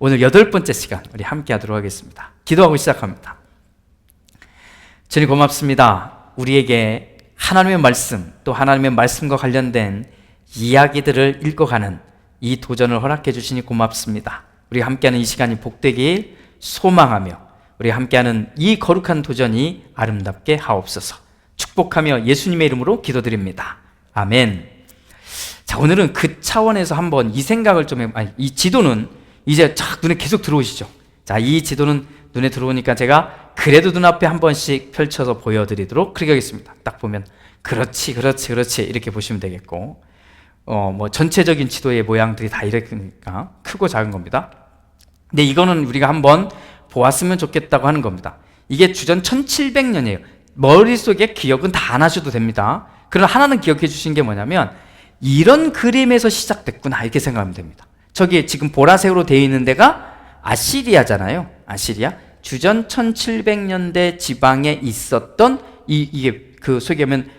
오늘 8번째 시간 우리 함께 하도록 하겠습니다. 기도하고 시작합니다. 주님 고맙습니다. 우리에게 하나님의 말씀, 또 하나님의 말씀과 관련된 이야기들을 읽어가는 이 도전을 허락해 주시니 고맙습니다. 우리 함께하는 이 시간이 복되길 소망하며 우리 함께하는 이 거룩한 도전이 아름답게 하옵소서. 축복하며 예수님의 이름으로 기도드립니다. 아멘. 자, 오늘은 그 차원에서 한번 이 생각을 이 지도는 이제 쫙 눈에 계속 들어오시죠. 자, 이 지도는 눈에 들어오니까 제가 그래도 눈앞에 한 번씩 펼쳐서 보여드리도록 그렇게 하겠습니다. 딱 보면 그렇지 이렇게 보시면 되겠고, 전체적인 지도의 모양들이 다 이렇게니까 크고 작은 겁니다. 근데 이거는 우리가 한번 보았으면 좋겠다고 하는 겁니다. 이게 주전 1700년이에요. 머릿속에 기억은 다 안 하셔도 됩니다. 그러나 하나는 기억해 주신 게 뭐냐면 이런 그림에서 시작됐구나 이렇게 생각하면 됩니다. 저기 지금 보라색으로 되어 있는 데가 아시리아잖아요. 아시리아. 주전 1700년대 지방에 있었던 이게 그 소위 하면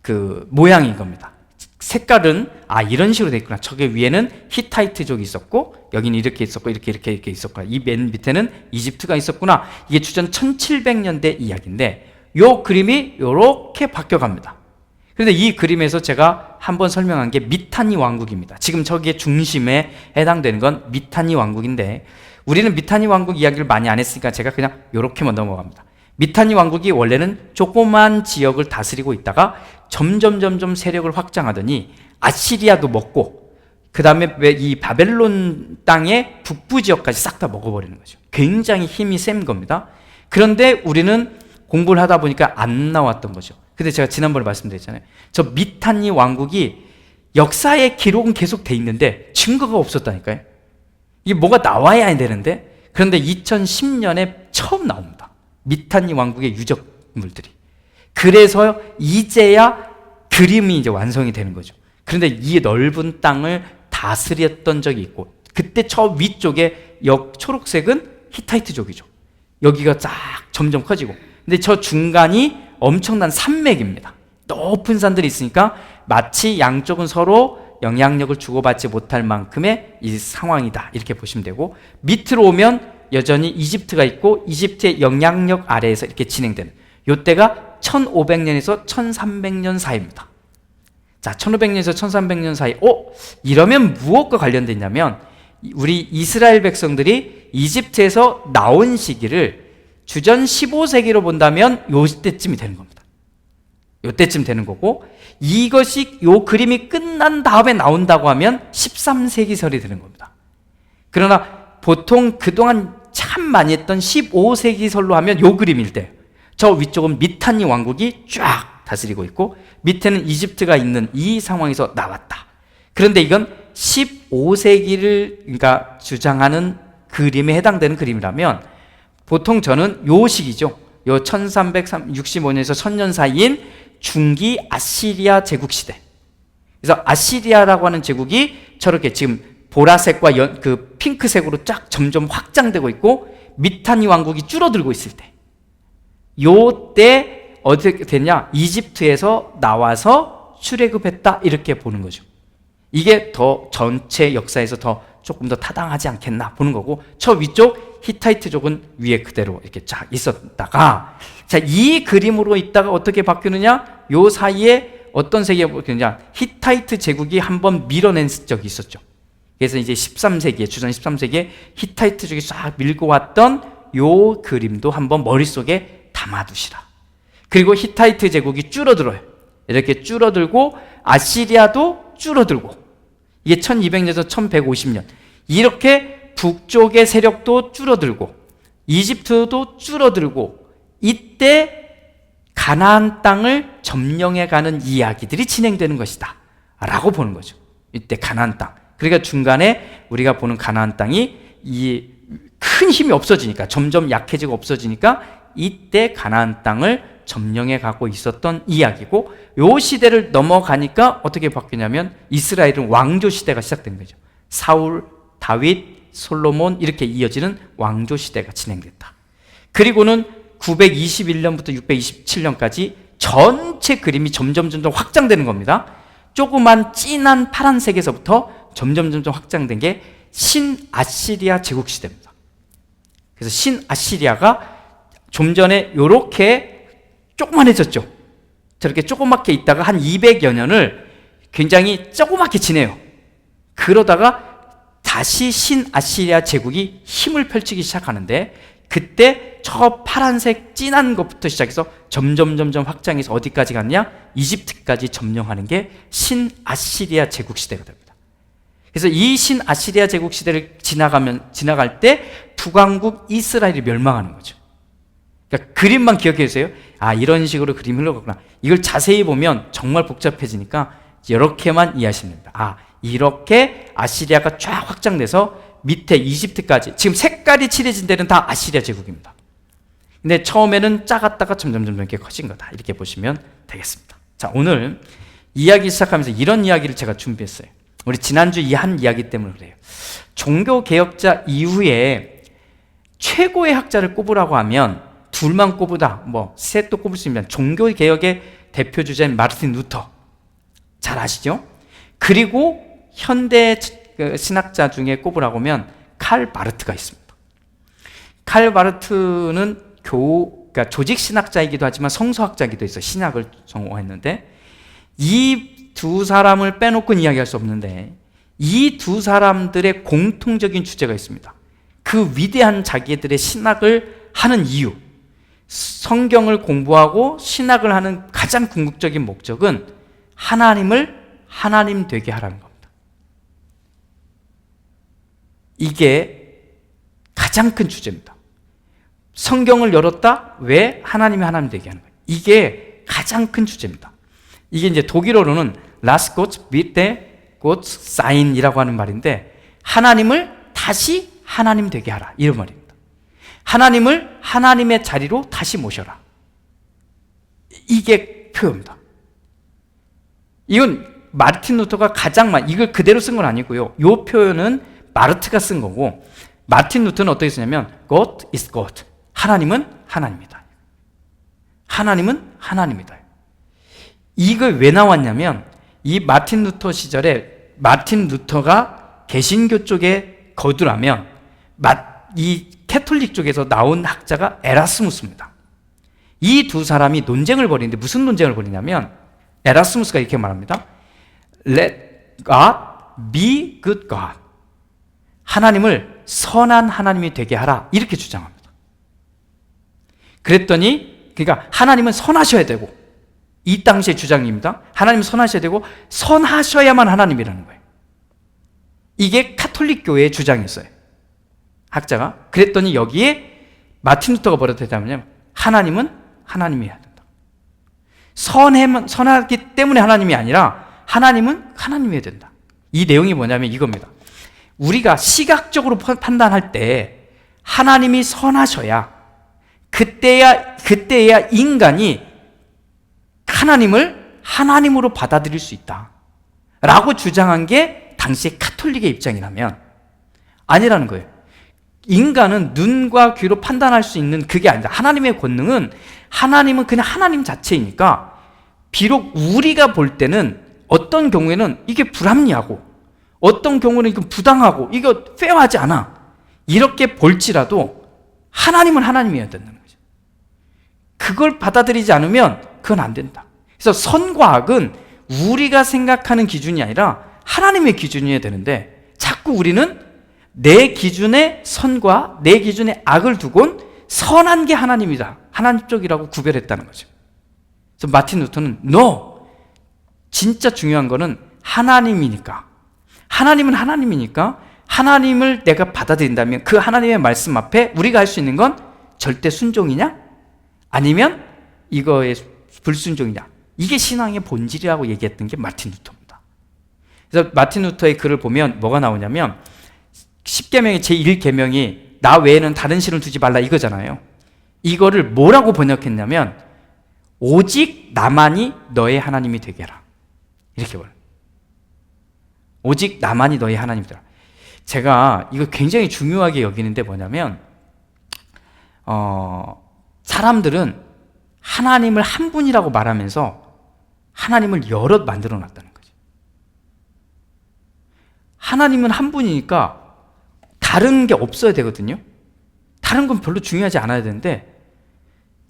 그 모양인 겁니다. 색깔은 이런 식으로 되어 있구나. 저기 위에는 히타이트족이 있었고 여기는 이렇게 있었고 이렇게 있었구나. 이 맨 밑에는 이집트가 있었구나. 이게 주전 1700년대 이야기인데 요 그림이 요렇게 바뀌어갑니다. 그런데 이 그림에서 제가 한번 설명한 게 미타니 왕국입니다. 지금 저기에 중심에 해당되는 건 미타니 왕국인데 우리는 미타니 왕국 이야기를 많이 안 했으니까 제가 그냥 요렇게만 넘어갑니다. 미타니 왕국이 원래는 조그만 지역을 다스리고 있다가 점점 세력을 확장하더니 아시리아도 먹고 그 다음에 이 바벨론 땅의 북부 지역까지 싹 다 먹어버리는 거죠. 굉장히 힘이 센 겁니다. 그런데 우리는 공부를 하다 보니까 안 나왔던 거죠. 근데 제가 지난번에 말씀드렸잖아요. 저 미타니 왕국이 역사의 기록은 계속 돼 있는데 증거가 없었다니까요. 이게 뭐가 나와야 되는데 그런데 2010년에 처음 나옵니다. 미타니 왕국의 유적물들이. 그래서 이제야 그림이 이제 완성이 되는 거죠. 그런데 이 넓은 땅을 다스렸던 적이 있고 그때 저 위쪽에 초록색은 히타이트족이죠. 여기가 쫙 점점 커지고 근데 저 중간이 엄청난 산맥입니다. 높은 산들이 있으니까 마치 양쪽은 서로 영향력을 주고받지 못할 만큼의 이 상황이다 이렇게 보시면 되고 밑으로 오면 여전히 이집트가 있고 이집트의 영향력 아래에서 이렇게 진행되는 요때가 1500년에서 1300년 사이입니다. 자, 1500년에서 1300년 사이. 이러면 무엇과 관련돼 있냐면 우리 이스라엘 백성들이 이집트에서 나온 시기를 주전 15세기로 본다면 요때쯤이 되는 겁니다. 요때쯤 되는 거고 이것이 요 그림이 끝난 다음에 나온다고 하면 13세기설이 되는 겁니다. 그러나 보통 그동안 참 많이 했던 15세기설로 하면 요 그림일 때 저 위쪽은 미타니 왕국이 쫙 다스리고 있고 밑에는 이집트가 있는 이 상황에서 나왔다. 그런데 이건 15세기를 그러니까 주장하는 그림에 해당되는 그림이라면 보통 저는 요 시기죠. 요 1365년에서 1000년 사이인 중기 아시리아 제국 시대. 그래서 아시리아라고 하는 제국이 저렇게 지금 보라색과 그 핑크색으로 쫙 점점 확장되고 있고 미타니 왕국이 줄어들고 있을 때. 요때 어떻게 됐냐? 이집트에서 나와서 출애굽했다 이렇게 보는 거죠. 이게 더 전체 역사에서 조금 더 타당하지 않겠나 보는 거고 저 위쪽 히타이트족은 위에 그대로 이렇게 쫙 있었다가 자, 이 그림으로 있다가 어떻게 바뀌느냐? 요 사이에 어떤 세계가 바뀌느냐? 히타이트 제국이 한번 밀어낸 적이 있었죠. 그래서 이제 13세기에 주전 13세기에 히타이트족이 쫙 밀고 왔던 요 그림도 한번 머릿속에 담아두시라. 그리고 히타이트 제국이 줄어들어요. 이렇게 줄어들고 아시리아도 줄어들고 이게 1200년에서 1150년 이렇게 북쪽의 세력도 줄어들고 이집트도 줄어들고 이때 가나안 땅을 점령해가는 이야기들이 진행되는 것이다 라고 보는 거죠. 이때 가나안 땅. 그러니까 중간에 우리가 보는 가나안 땅이 이 큰 힘이 없어지니까 점점 약해지고 없어지니까 이때 가나안 땅을 점령해 가고 있었던 이야기고 요 시대를 넘어가니까 어떻게 바뀌냐면 이스라엘은 왕조 시대가 시작된 거죠. 사울, 다윗, 솔로몬 이렇게 이어지는 왕조 시대가 진행됐다. 그리고는 921년부터 627년까지 전체 그림이 점점 확장되는 겁니다. 조그만 진한 파란색에서부터 점점 확장된 게 신아시리아 제국 시대입니다. 그래서 신아시리아가 좀 전에 요렇게 조그만해졌죠. 저렇게 조그맣게 있다가 한 200여 년을 굉장히 조그맣게 지내요. 그러다가 다시 신아시리아 제국이 힘을 펼치기 시작하는데, 그때 저 파란색 진한 것부터 시작해서 점점 확장해서 어디까지 갔냐? 이집트까지 점령하는 게 신아시리아 제국 시대가 됩니다. 그래서 이 신아시리아 제국 시대를 지나갈 때 북왕국 이스라엘이 멸망하는 거죠. 그러니까 그림만 기억해 주세요. 아, 이런 식으로 그림이 흘러가구나. 이걸 자세히 보면 정말 복잡해지니까 이렇게만 이해하시면 됩니다. 아, 이렇게 아시리아가 쫙 확장돼서 밑에 이집트까지, 지금 색깔이 칠해진 데는 다 아시리아 제국입니다. 근데 처음에는 작았다가 점점 이렇게 커진 거다, 이렇게 보시면 되겠습니다. 자, 오늘 이야기 시작하면서 이런 이야기를 제가 준비했어요. 우리 지난주 이 한 이야기 때문에 그래요. 종교개혁자 이후에 최고의 학자를 꼽으라고 하면 둘만 꼽으다, 뭐 셋도 꼽을 수 있는 종교개혁의 대표 주자인 마르틴 루터, 잘 아시죠? 그리고 현대 신학자 중에 꼽으라고 하면 칼 바르트가 있습니다. 칼 바르트는 그러니까 조직 신학자이기도 하지만 성서학자이기도 해서 신학을 전공했는데, 이 두 사람을 빼놓고는 이야기할 수 없는데, 이 두 사람들의 공통적인 주제가 있습니다. 그 위대한 자기들의 신학을 하는 이유, 성경을 공부하고 신학을 하는 가장 궁극적인 목적은 하나님을 하나님 되게 하라는 겁니다. 이게 가장 큰 주제입니다. 성경을 열었다? 왜 하나님이 하나님 되게 하는 거예요? 이게 가장 큰 주제입니다. 이게 이제 독일어로는 Lass Gott bitte Gott sein이라고 하는 말인데, 하나님을 다시 하나님 되게 하라, 이런 말입니다. 하나님을 하나님의 자리로 다시 모셔라, 이게 표현입니다. 이건 마르틴 루터가 이걸 그대로 쓴 건 아니고요. 이 표현은 마르트가 쓴 거고, 마르틴 루터는 어떻게 쓰냐면 God is God, 하나님은 하나님이다. 하나님은 하나님이다. 이걸 왜 나왔냐면, 이 마르틴 루터 시절에 마르틴 루터가 개신교 쪽에 거두라면 이 캐톨릭 쪽에서 나온 학자가 에라스무스입니다. 이 두 사람이 논쟁을 벌이는데, 무슨 논쟁을 벌이냐면 에라스무스가 이렇게 말합니다. Let God be good God, 하나님을 선한 하나님이 되게 하라, 이렇게 주장합니다. 그랬더니, 그러니까 하나님은 선하셔야 되고, 이 당시의 주장입니다. 하나님은 선하셔야 되고 선하셔야만 하나님이라는 거예요. 이게 카톨릭 교회의 주장이었어요, 학자가. 그랬더니 여기에 마틴 루터가 뭐라고 대답하냐면, 하나님은 하나님이어야 된다. 선하기 때문에 하나님이 아니라 하나님은 하나님이어야 된다. 이 내용이 뭐냐면 이겁니다. 우리가 시각적으로 판단할 때 하나님이 선하셔야, 그때야 인간이 하나님을 하나님으로 받아들일 수 있다 라고 주장한 게 당시의 카톨릭의 입장이라면, 아니라는 거예요. 인간은 눈과 귀로 판단할 수 있는 그게 아니다. 하나님의 권능은, 하나님은 그냥 하나님 자체이니까, 비록 우리가 볼 때는 어떤 경우에는 이게 불합리하고 어떤 경우는 이거 부당하고 이거 페어하지 않아, 이렇게 볼지라도 하나님은 하나님이어야 된다는 거죠. 그걸 받아들이지 않으면 그건 안 된다. 그래서 선과 악은 우리가 생각하는 기준이 아니라 하나님의 기준이어야 되는데, 자꾸 우리는 내 기준의 선과 내 기준의 악을 두곤 선한 게 하나님이다, 하나님 쪽이라고 구별했다는 거죠. 그래서 마틴 루터는 No! 진짜 중요한 거는 하나님이니까, 하나님은 하나님이니까 하나님을 내가 받아들인다면 그 하나님의 말씀 앞에 우리가 할 수 있는 건 절대 순종이냐? 아니면 이거의 불순종이냐? 이게 신앙의 본질이라고 얘기했던 게 마틴 루터입니다. 그래서 마틴 루터의 글을 보면 뭐가 나오냐면, 10계명의 제1계명이 나 외에는 다른 신을 두지 말라 이거잖아요. 이거를 뭐라고 번역했냐면 오직 나만이 너의 하나님이 되게 하라, 이렇게 말해요. 오직 나만이 너의 하나님이 되라. 제가 이거 굉장히 중요하게 여기는데 뭐냐면, 사람들은 하나님을 한 분이라고 말하면서 하나님을 여럿 만들어 놨다는 거죠. 하나님은 한 분이니까 다른 게 없어야 되거든요. 다른 건 별로 중요하지 않아야 되는데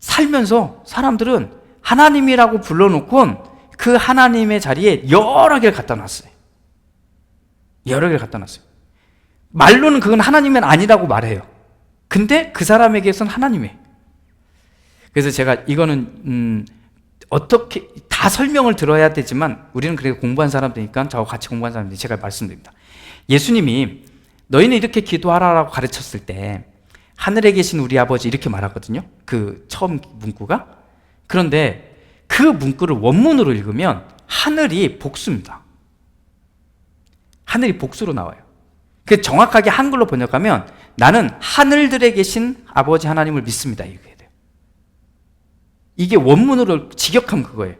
살면서 사람들은 하나님이라고 불러놓곤 그 하나님의 자리에 여러 개를 갖다 놨어요. 여러 개를 갖다 놨어요. 말로는 그건 하나님은 아니라고 말해요. 근데 그 사람에게선 하나님이에요. 그래서 제가 이거는 어떻게 다 설명을 들어야 되지만 우리는 그렇게 공부한 사람들이니까 저하고 같이 공부한 사람들이 제가 말씀드립니다. 예수님이 너희는 이렇게 기도하라라고 가르쳤을 때 하늘에 계신 우리 아버지 이렇게 말하거든요. 그 처음 문구가. 그런데 그 문구를 원문으로 읽으면 하늘이 복수입니다. 하늘이 복수로 나와요. 그 정확하게 한글로 번역하면 나는 하늘들에 계신 아버지 하나님을 믿습니다. 이렇게 돼요. 이게 원문으로 직역하면 그거예요.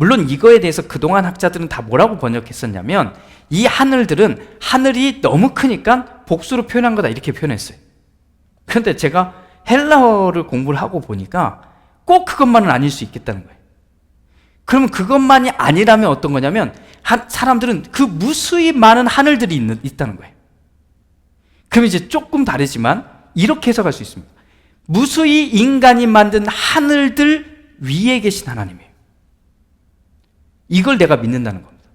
물론 이거에 대해서 그동안 학자들은 다 뭐라고 번역했었냐면 이 하늘들은 하늘이 너무 크니까 복수로 표현한 거다 이렇게 표현했어요. 그런데 제가 헬라어를 공부를 하고 보니까 꼭 그것만은 아닐 수 있겠다는 거예요. 그러면 그것만이 아니라면 어떤 거냐면 사람들은 그 무수히 많은 하늘들이 있다는 거예요. 그럼 이제 조금 다르지만 이렇게 해석할 수 있습니다. 무수히 인간이 만든 하늘들 위에 계신 하나님이에요. 이걸 내가 믿는다는 겁니다.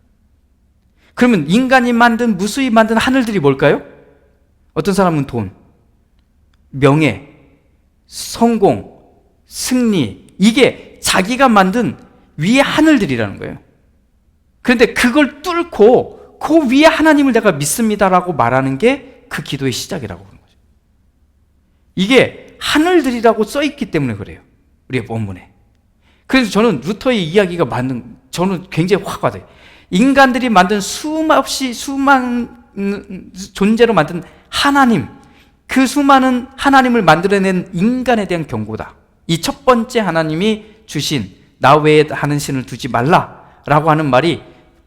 그러면 인간이 만든 무수히 만든 하늘들이 뭘까요? 어떤 사람은 돈, 명예, 성공, 승리, 이게 자기가 만든 위에 하늘들이라는 거예요. 그런데 그걸 뚫고 그 위에 하나님을 내가 믿습니다라고 말하는 게 그 기도의 시작이라고 하는 거죠. 이게 하늘들이라고 써있기 때문에 그래요. 우리의 본문에. 그래서 저는 루터의 이야기가 저는 굉장히 확 와닿아요. 인간들이 만든 수많은 존재로 만든 하나님, 그 수많은 하나님을 만들어낸 인간에 대한 경고다. 이 첫 번째 하나님이 주신 나 외에 하는 신을 두지 말라라고 하는 말이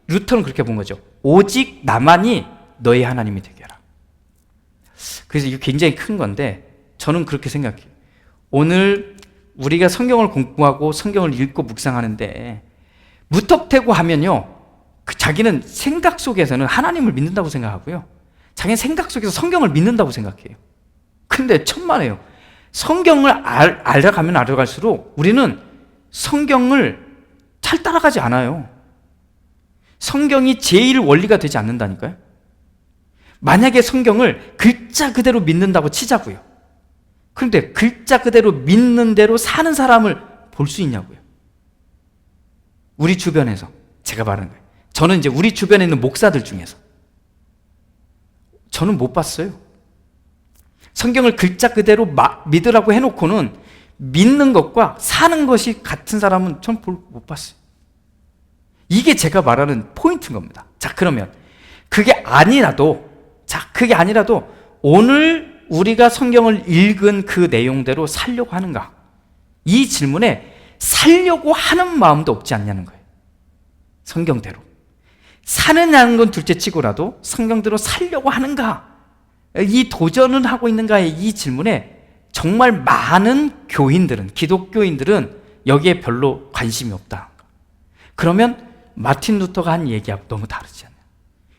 루터는 그렇게 본 거죠. 오직 나만이 너의 하나님이 되게 하라. 그래서 이게 굉장히 큰 건데 저는 그렇게 생각해요. 오늘 우리가 성경을 공부하고 성경을 읽고 묵상하는데 무턱대고 하면요, 자기는 생각 속에서는 하나님을 믿는다고 생각하고요, 자기는 생각 속에서 성경을 믿는다고 생각해요. 근데 천만에요. 성경을 알아가면 알아갈수록 우리는 성경을 잘 따라가지 않아요. 성경이 제일 원리가 되지 않는다니까요. 만약에 성경을 글자 그대로 믿는다고 치자고요. 그런데 글자 그대로 믿는 대로 사는 사람을 볼 수 있냐고요. 우리 주변에서 제가 말하는 거예요. 저는 이제 우리 주변에 있는 목사들 중에서 저는 못 봤어요. 성경을 글자 그대로 믿으라고 해놓고는 믿는 것과 사는 것이 같은 사람은 전 못 봤어요. 이게 제가 말하는 포인트인 겁니다. 자, 그러면 그게 아니라도 오늘 우리가 성경을 읽은 그 내용대로 살려고 하는가? 이 질문에 살려고 하는 마음도 없지 않냐는 거예요. 성경대로. 사느냐는 건 둘째 치고라도 성경대로 살려고 하는가? 이 도전을 하고 있는가의 이 질문에 정말 많은 교인들은, 기독교인들은 여기에 별로 관심이 없다. 그러면 마틴 루터가 한 얘기하고 너무 다르지 않나요?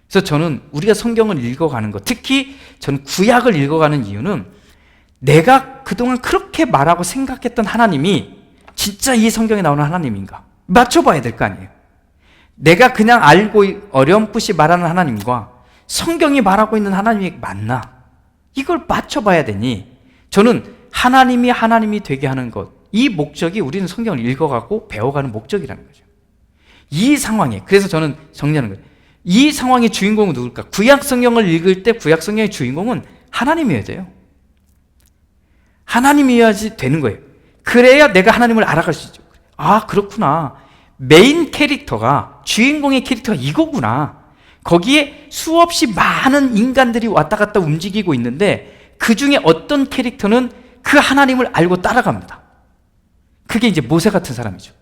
그래서 저는 우리가 성경을 읽어가는 것, 특히 저는 구약을 읽어가는 이유는 내가 그동안 그렇게 말하고 생각했던 하나님이 진짜 이 성경에 나오는 하나님인가? 맞춰봐야 될 거 아니에요. 내가 그냥 알고 어렴풋이 말하는 하나님과 성경이 말하고 있는 하나님이 맞나? 이걸 맞춰봐야 되니 저는 하나님이 되게 하는 것, 이 목적이 우리는 성경을 읽어가고 배워가는 목적이라는 거죠. 이 상황에, 그래서 저는 정리하는 거예요. 이 상황의 주인공은 누굴까? 구약 성경을 읽을 때 구약 성경의 주인공은 하나님이어야 돼요. 하나님이어야지 되는 거예요. 그래야 내가 하나님을 알아갈 수 있죠. 아, 그렇구나. 메인 캐릭터가, 주인공의 캐릭터가 이거구나. 거기에 수없이 많은 인간들이 왔다 갔다 움직이고 있는데 그 중에 어떤 캐릭터는 그 하나님을 알고 따라갑니다. 그게 이제 모세 같은 사람이죠.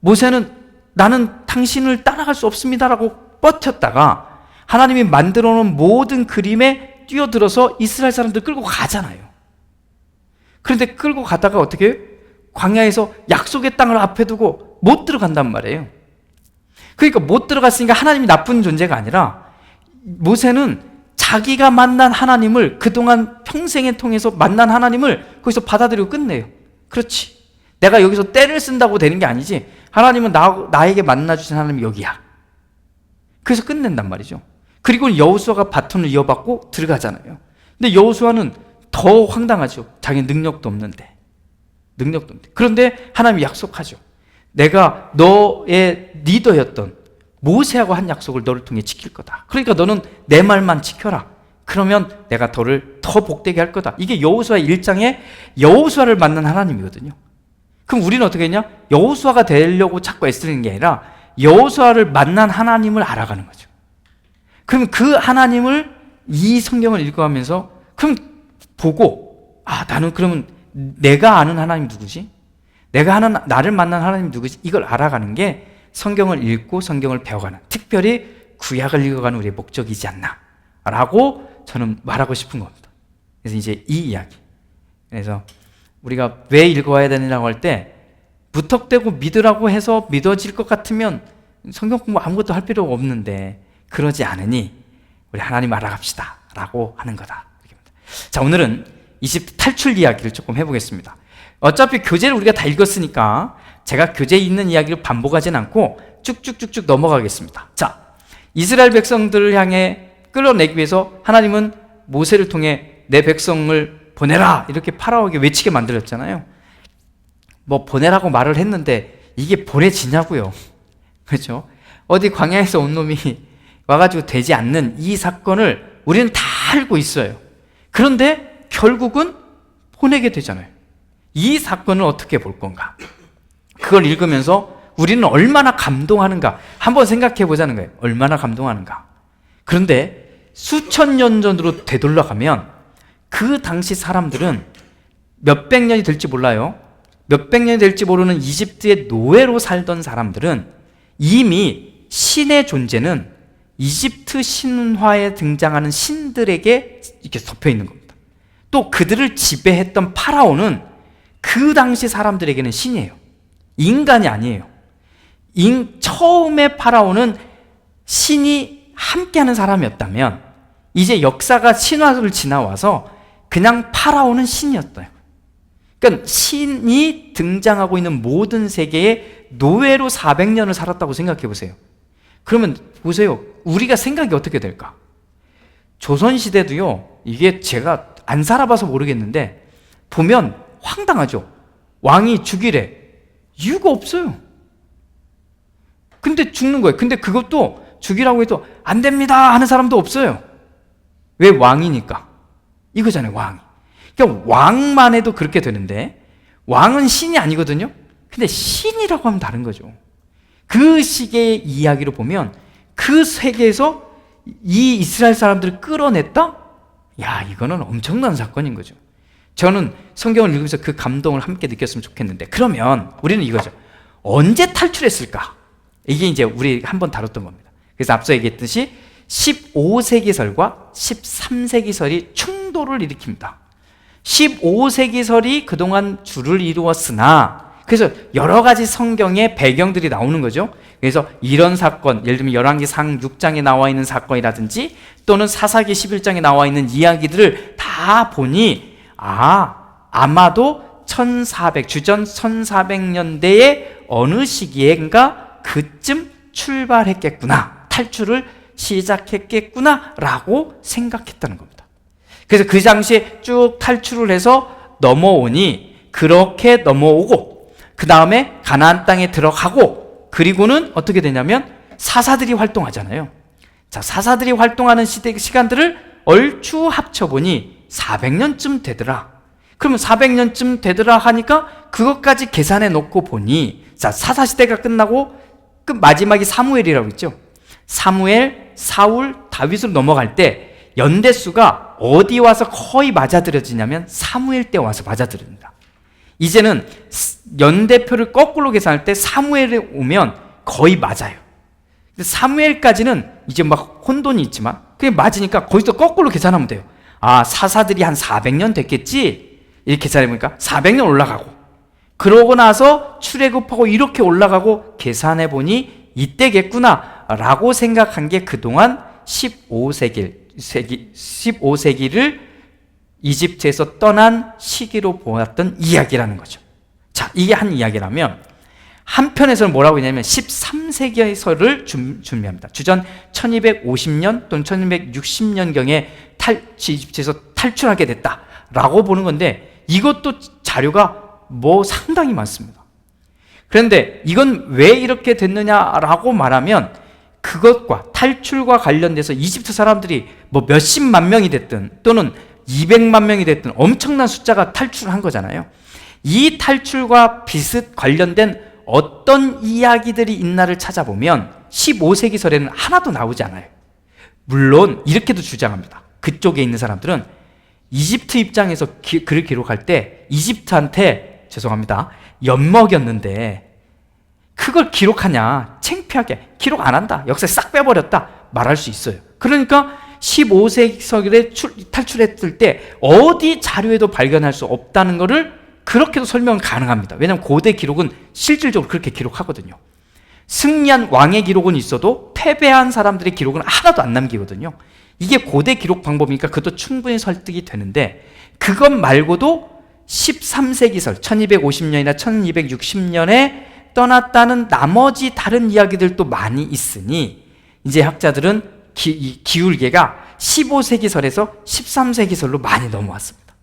모세는 나는 당신을 따라갈 수 없습니다라고 버텼다가 하나님이 만들어 놓은 모든 그림에 뛰어들어서 이스라엘 사람들 끌고 가잖아요. 그런데 끌고 가다가 어떻게 해요? 광야에서 약속의 땅을 앞에 두고 못 들어간단 말이에요. 그러니까 못 들어갔으니까 하나님이 나쁜 존재가 아니라 모세는 자기가 만난 하나님을, 그동안 평생에 통해서 만난 하나님을 거기서 받아들이고 끝내요. 그렇지, 내가 여기서 때를 쓴다고 되는 게 아니지, 하나님은 나에게 만나주신 하나님이 여기야. 그래서 끝낸단 말이죠. 그리고 여호수아가 바톤을 이어받고 들어가잖아요. 근데 여호수아는 더 황당하죠. 자기 능력도 없는데. 그런데 하나님이 약속하죠. 내가 너의 리더였던 모세하고 한 약속을 너를 통해 지킬 거다. 그러니까 너는 내 말만 지켜라. 그러면 내가 너를 더 복되게 할 거다. 이게 여호수아 1장에 여호수아를 만난 하나님이거든요. 그럼 우리는 어떻게 했냐? 여호수아가 되려고 자꾸 애쓰는 게 아니라 여호수아를 만난 하나님을 알아가는 거죠. 그럼 그 하나님을 이 성경을 읽어가면서 그럼 보고, 나는 그러면 내가 아는 하나님 누구지? 나를 만난 하나님 누구지? 이걸 알아가는 게 성경을 읽고 성경을 배워가는, 특별히 구약을 읽어가는 우리의 목적이지 않나 라고 저는 말하고 싶은 겁니다. 그래서 이제 이 이야기, 그래서 우리가 왜 읽어와야 되느냐고 할 때 무턱대고 믿으라고 해서 믿어질 것 같으면 성경 공부 아무것도 할 필요가 없는데, 그러지 않으니 우리 하나님 알아갑시다 라고 하는 거다. 자, 오늘은 이집트 탈출 이야기를 조금 해보겠습니다. 어차피 교재를 우리가 다 읽었으니까 제가 교재에 있는 이야기를 반복하진 않고 쭉쭉쭉쭉 넘어가겠습니다. 자, 이스라엘 백성들을 향해 끌어내기 위해서 하나님은 모세를 통해 내 백성을 보내라 이렇게 파라오에게 외치게 만들었잖아요. 뭐 보내라고 말을 했는데 이게 보내지냐고요. 그렇죠? 어디 광야에서 온 놈이 와가지고 되지 않는 이 사건을 우리는 다 알고 있어요. 그런데 결국은 보내게 되잖아요. 이 사건을 어떻게 볼 건가? 그걸 읽으면서 우리는 얼마나 감동하는가 한번 생각해 보자는 거예요. 얼마나 감동하는가. 그런데 수천 년 전으로 되돌아가면 그 당시 사람들은 몇백 년이 될지 몰라요. 몇백 년이 될지 모르는 이집트의 노예로 살던 사람들은 이미 신의 존재는 이집트 신화에 등장하는 신들에게 이렇게 덮여 있는 겁니다. 또 그들을 지배했던 파라오는 그 당시 사람들에게는 신이에요. 인간이 아니에요. 처음에 파라오는 신이 함께하는 사람이었다면 이제 역사가 신화를 지나와서 그냥 파라오는 신이었어요. 그러니까 신이 등장하고 있는 모든 세계에 노예로 400년을 살았다고 생각해 보세요. 그러면 보세요. 우리가 생각이 어떻게 될까? 조선시대도요, 이게 제가 안 살아봐서 모르겠는데 보면 황당하죠. 왕이 죽이래. 이유가 없어요. 근데 죽는 거예요. 근데 그것도 죽이라고 해도 안 됩니다 하는 사람도 없어요. 왜? 왕이니까. 이거잖아요, 왕이. 그러니까 왕만 해도 그렇게 되는데 왕은 신이 아니거든요. 근데 신이라고 하면 다른 거죠. 그 시기의 이야기로 보면 그 세계에서 이 이스라엘 사람들을 끌어냈다? 야, 이거는 엄청난 사건인 거죠. 저는 성경을 읽으면서 그 감동을 함께 느꼈으면 좋겠는데, 그러면 우리는 이거죠. 언제 탈출했을까? 이게 이제 우리 한번 다뤘던 겁니다. 그래서 앞서 얘기했듯이 15세기설과 13세기설이 충돌을 일으킵니다. 15세기설이 그동안 주를 이루었으나, 그래서 여러 가지 성경의 배경들이 나오는 거죠. 그래서 이런 사건, 예를 들면 열왕기상 6장에 나와 있는 사건이라든지 또는 사사기 11장에 나와 있는 이야기들을 다 보니 아마도 주전 1400년대의 어느 시기엔가 그쯤 출발했겠구나, 탈출을 시작했겠구나 라고 생각했다는 겁니다. 그래서 그 당시에 쭉 탈출을 해서 넘어오니, 그렇게 넘어오고 그 다음에 가나안 땅에 들어가고, 그리고는 어떻게 되냐면 사사들이 활동하잖아요. 자, 사사들이 활동하는 시간들을 얼추 합쳐보니 400년쯤 되더라. 그러면 400년쯤 되더라 하니까 그것까지 계산해 놓고 보니, 자, 사사시대가 끝나고 마지막이 사무엘이라고 있죠. 사무엘, 사울, 다윗으로 넘어갈 때 연대수가 어디 와서 거의 맞아들여지냐면 사무엘 때 와서 맞아들입니다. 이제는 연대표를 거꾸로 계산할 때 사무엘에 오면 거의 맞아요. 사무엘까지는 이제 막 혼돈이 있지만 그게 맞으니까 거기서 거꾸로 계산하면 돼요. 사사들이 한 400년 됐겠지? 이렇게 계산해보니까 400년 올라가고, 그러고 나서 출애굽하고 이렇게 올라가고 계산해보니 이때겠구나 라고 생각한 게 그동안 15세기 15세기를 이집트에서 떠난 시기로 보았던 이야기라는 거죠. 자, 이게 한 이야기라면 한편에서는 뭐라고 했냐면 13세기에서를 준비합니다. 주전 1250년 또는 1260년경에 이집트에서 탈출하게 됐다라고 보는 건데, 이것도 자료가 상당히 많습니다. 그런데 이건 왜 이렇게 됐느냐라고 말하면, 그것과 탈출과 관련돼서 이집트 사람들이 몇십만 명이 됐든 또는 200만 명이 됐든 엄청난 숫자가 탈출한 거잖아요. 이 탈출과 관련된 어떤 이야기들이 있나를 찾아보면 15세기설에는 하나도 나오지 않아요. 물론 이렇게도 주장합니다. 그쪽에 있는 사람들은 이집트 입장에서 글을 기록할 때 이집트한테 엿먹였는데 그걸 기록하냐, 창피하게 기록 안 한다, 역사에 싹 빼버렸다 말할 수 있어요. 그러니까 15세기설에 탈출했을 때 어디 자료에도 발견할 수 없다는 것을 그렇게도 설명은 가능합니다. 왜냐하면 고대 기록은 실질적으로 그렇게 기록하거든요. 승리한 왕의 기록은 있어도 패배한 사람들의 기록은 하나도 안 남기거든요. 이게 고대 기록 방법이니까 그것도 충분히 설득이 되는데, 그것 말고도 13세기설 1250년이나 1260년에 떠났다는 나머지 다른 이야기들도 많이 있으니, 이제 학자들은 기울개가 15세기설에서 13세기설로 많이 넘어왔습니다.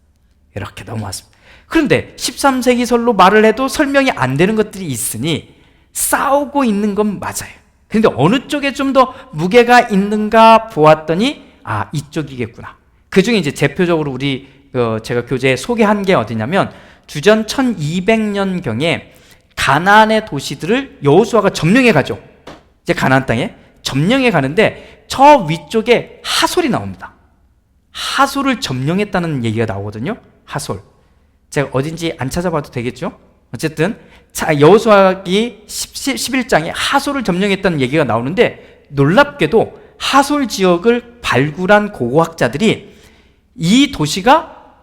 이렇게 넘어왔습니다. 그런데 13세기설로 말을 해도 설명이 안 되는 것들이 있으니 싸우고 있는 건 맞아요. 그런데 어느 쪽에 좀 더 무게가 있는가 보았더니 이쪽이겠구나. 그 중에 이제 대표적으로 제가 교재에 소개한 게 어디냐면, 주전 1200년경에 가나안의 도시들을 여호수아가 점령해 가죠. 이제 가나안 땅에 점령해 가는데 저 위쪽에 하솔이 나옵니다. 하솔을 점령했다는 얘기가 나오거든요. 하솔. 제가 어딘지 안 찾아봐도 되겠죠? 어쨌든 여호수아기 11장에 하솔을 점령했다는 얘기가 나오는데, 놀랍게도 하솔 지역을 발굴한 고고학자들이 이 도시가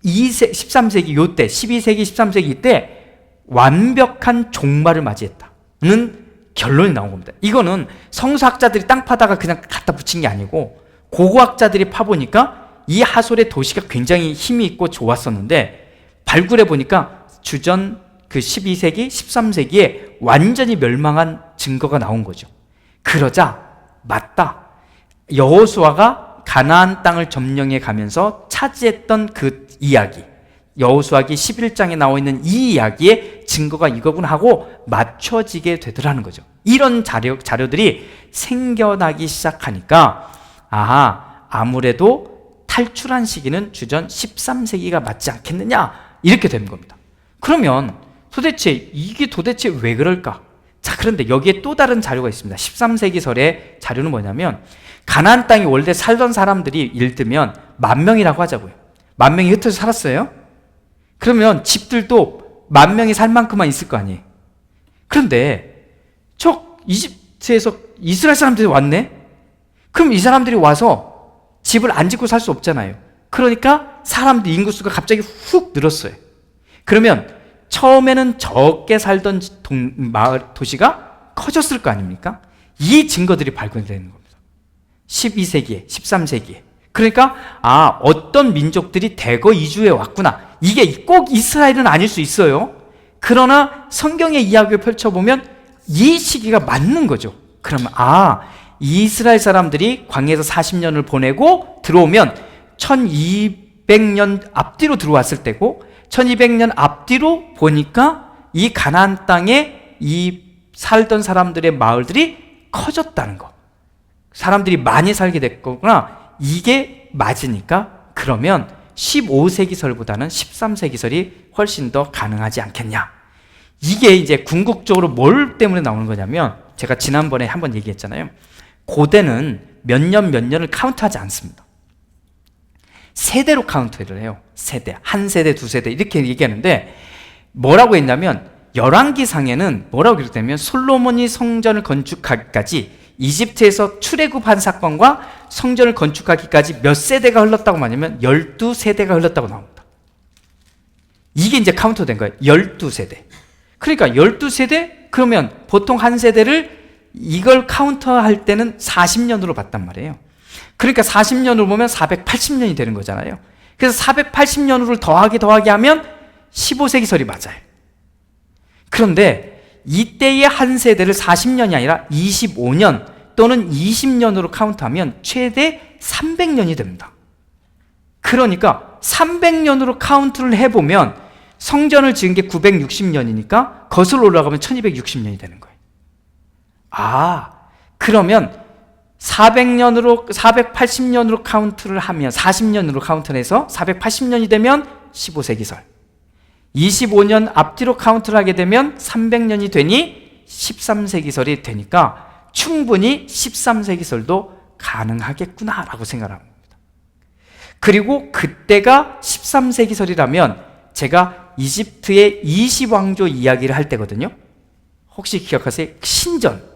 13세기 요때, 12세기 13세기 때 완벽한 종말을 맞이했다는 결론이 나온 겁니다. 이거는 성서학자들이 땅 파다가 그냥 갖다 붙인 게 아니고, 고고학자들이 파보니까 이 하솔의 도시가 굉장히 힘이 있고 좋았었는데, 발굴해 보니까 주전 12세기, 13세기에 완전히 멸망한 증거가 나온 거죠. 그러자 맞다, 여호수아가 가나안 땅을 점령해 가면서 차지했던 그 이야기, 여호수아기 11장에 나와 있는 이 이야기의 증거가 이거구나 하고 맞춰지게 되더라는 거죠. 이런 자료들이 생겨나기 시작하니까 아무래도 탈출한 시기는 주전 13세기가 맞지 않겠느냐, 이렇게 되는 겁니다. 그러면 이게 도대체 왜 그럴까? 자, 그런데 여기에 또 다른 자료가 있습니다. 13세기설의 자료는 뭐냐면, 가나안 땅에 원래 살던 사람들이 예를 들면 10,000명이라고 하자고요. 10,000명이 흩어져 살았어요. 그러면 집들도 10,000명이 살 만큼만 있을 거 아니에요. 그런데 이집트에서 이스라엘 사람들이 왔네? 그럼 이 사람들이 와서 집을 안 짓고 살 수 없잖아요. 그러니까 사람들 인구수가 갑자기 훅 늘었어요. 그러면 처음에는 적게 살던 도시가 커졌을 거 아닙니까? 이 증거들이 발견되는 겁니다. 12세기에, 13세기에. 그러니까 어떤 민족들이 대거 이주해 왔구나. 이게 꼭 이스라엘은 아닐 수 있어요. 그러나 성경의 이야기를 펼쳐보면 이 시기가 맞는 거죠. 그러면 이스라엘 사람들이 광야에서 40년을 보내고 들어오면 1200년 앞뒤로 들어왔을 때고, 1200년 앞뒤로 보니까 이 가나안 땅에 이 살던 사람들의 마을들이 커졌다는 거, 사람들이 많이 살게 됐구나, 이게 맞으니까 그러면 15세기설보다는 13세기설이 훨씬 더 가능하지 않겠냐. 이게 이제 궁극적으로 뭘 때문에 나오는 거냐면, 제가 지난번에 한번 얘기했잖아요. 고대는 몇 년을 카운트하지 않습니다. 세대로 카운트를 해요. 세대, 한 세대, 두 세대 이렇게 얘기하는데, 뭐라고 했냐면 열왕기상에는 뭐라고 기록되냐면, 솔로몬이 성전을 건축하기까지, 이집트에서 출애굽한 사건과 성전을 건축하기까지 몇 세대가 흘렀다고 말하냐면 12세대가 흘렀다고 나옵니다. 이게 이제 카운트된 거예요. 12세대. 그러니까 12세대? 그러면 보통 한 세대를 이걸 카운터할 때는 40년으로 봤단 말이에요. 그러니까 40년으로 보면 480년이 되는 거잖아요. 그래서 480년으로 더하기 하면 15세기설이 맞아요. 그런데 이때의 한 세대를 40년이 아니라 25년 또는 20년으로 카운트하면 최대 300년이 됩니다. 그러니까 300년으로 카운트를 해보면 성전을 지은 게 960년이니까 거슬러 올라가면 1260년이 되는 거예요. 그러면 480년으로 카운트를 하면 40년으로 카운트를 해서 480년이 되면 15세기설, 25년 앞뒤로 카운트를 하게 되면 300년이 되니 13세기설이 되니까 충분히 13세기설도 가능하겠구나라고 생각을 합니다. 그리고 그때가 13세기설이라면 제가 이집트의 20왕조 이야기를 할 때거든요. 혹시 기억하세요? 신전.